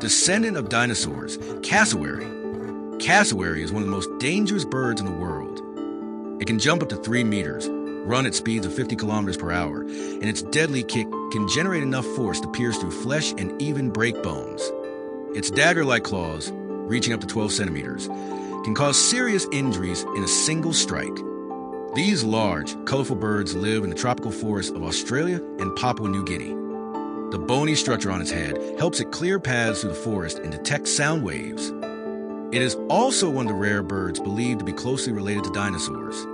descendant of dinosaurs, Cassowary. Cassowary is one of the most dangerous birds in the world. It can jump up to 3 meters, run at speeds of 50 kilometers per hour, and its deadly kick can generate enough force to pierce through flesh and even break bones. Its dagger-like claws, reaching up to 12 centimeters, can cause serious injuries in a single strike. These large, colorful birds live in the tropical forests of Australia and Papua New Guinea. The bony structure on its head helps it clear paths through the forest and detect sound waves. It is also one of the rare birds believed to be closely related to dinosaurs.